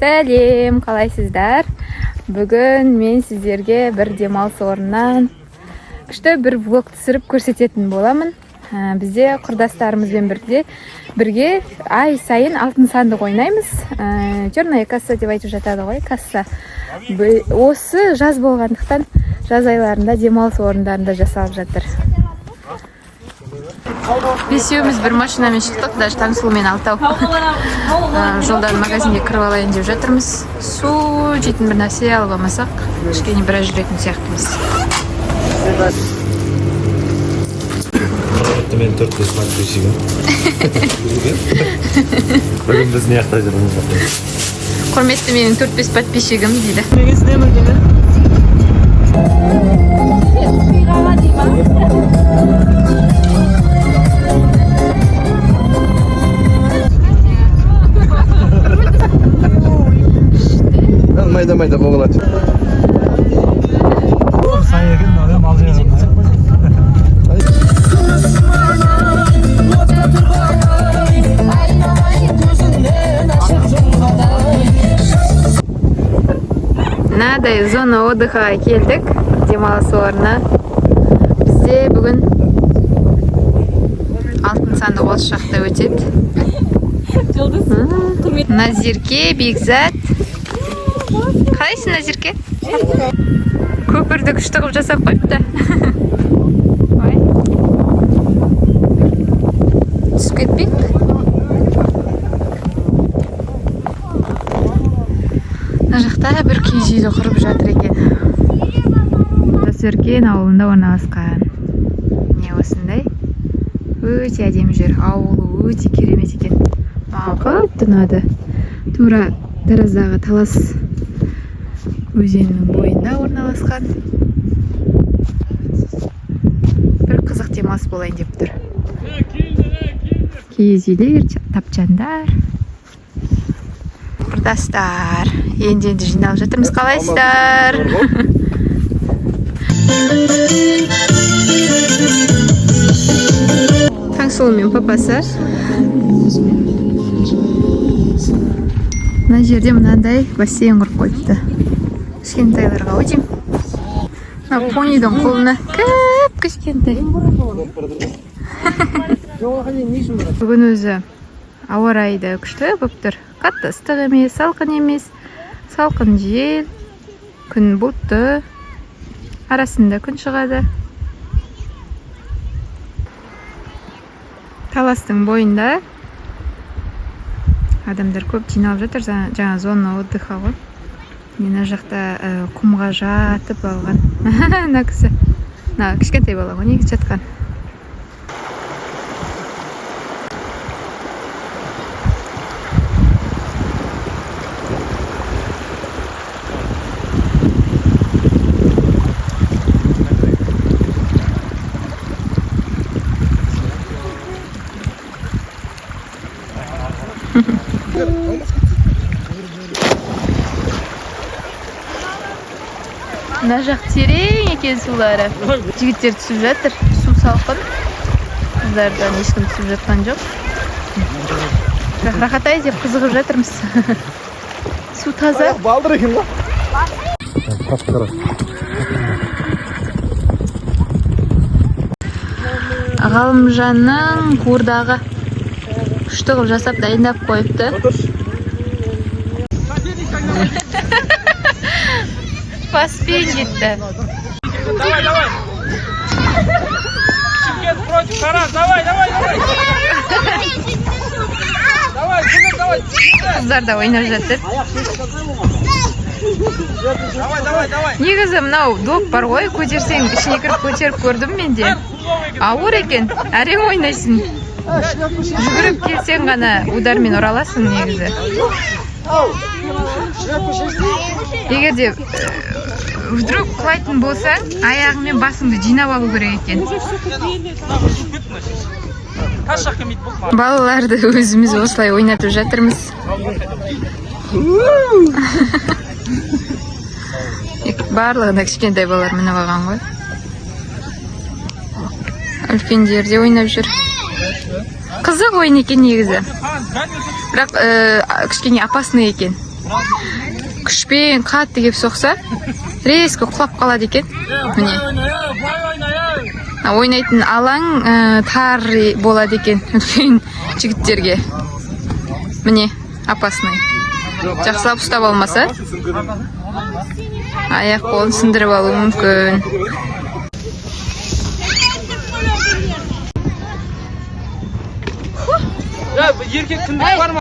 Сәлем, қалайсыздар? Бүгін мен сіздерге бір демалыс орнынан күшті бір влог түсіріп көрсететін боламын. Бізде құрдастарымызбен бірге ай сайын алтын сандық ойнаймыз. Черная касса деп айтып жатады ғой, касса. Осы жаз болғандықтан жаз айларында демалыс орындарында жасалып жатыр. Бесеуміз бір машинамен шықтық, даже Таңсұлу мен Алтау. Жолдан магазинге кіріп алайын деп жатырмыз. Су жейтін бір нәрсе алып алмасақ, кішкене біраз жүретін сияқтымыз. Мен 4-5 подписчигім. Бүгін біз не ақтап жүрміз? Құрметті менің 4-5 подписчигім дейді. Майда қоғылады. Сайығын адам алжай Мынадай зона отдыха келдік, демалыс орнына. Бізде бүгін алтын сандық осы жақта өтеді. Назерке, Бекзат. Қалайсың, Назерке? Көпірді күшті қып жасап қойыпты. Түсіп кетпейік. Мына жақта бір киіз үйді құрып жатыр екен. Сөркен ауылында орналасқан. Не осындай? Өте әдемі жер. Ауылы өте керемет екен. Маған қатты ұнады. Тура Тараздағы Талас өзенінің бойында орналасқан. Бір қызық демалыс болайын деп тұр. Киіз үйлер, тапчандар. Құрдастар, енді жиналып жатырмыз. Қалайсыздар? Таңсұлу мен папасы. Мына жерде мынандай бассейн құрып қойыпты. Кішкентайларға өтем. Мына понидың қолына кішкентай. Бүгін өзі ауа райы да күшті болып тұр. Қатты ыстық емес, салқын емес, салқын жел, күн бұлтты, арасында күн шығады. Таластың бойында адамдар көп жиналып жатыр, жаңа зона отдыха ғой. Мына жақта құмға жатып алған. Мына кісі, кішкентай бала ғой, неге жатқан. Мына жақ терең екен сулары. Жігіттер түсіп жатыр. Су салқын. Қыздардан ешкім түсіп жатқан жоқ. Рахатай деп қызығып жатырмыз. Су таза. Балдыр екен ба? Ғалымжанның қуырдағы күшті қылып жасап дайындап қойыпты. Поспей жетті. Давай. Шымкент против Тараз. Давай. Давай. Қыздар да ойнап жатыр. Давай. Негізі мынау доп бар ғой, көтерсең ішіне кіріп көтеріп көрдім мен де. Ауыр екен, әрең ойнайсың. Жүгіріп келсең ғана удармен ұраласың негізі. Егер де вдруг құлайтын болсаң, аяғымен басыңды жинап алу керек екен. Балаларды өзіміз осылай ойнатып жатырмыз. Барлығында кішкентай балалар мініп алған ғой. Үлкендер де ойнап жүр. Қызық ойын екен негізі. Бірақ кішкене опасный екен. Күшпен қатты кеп соқса, резко құлап қалады екен. Міне. Ойнайтын алаң тар болады екен үлкен жігіттерге. Міне, опасный. Жақсылап ұстап алмаса, аяқ қолын сындырып алуы мүмкін. Ya erkek fındık var mı?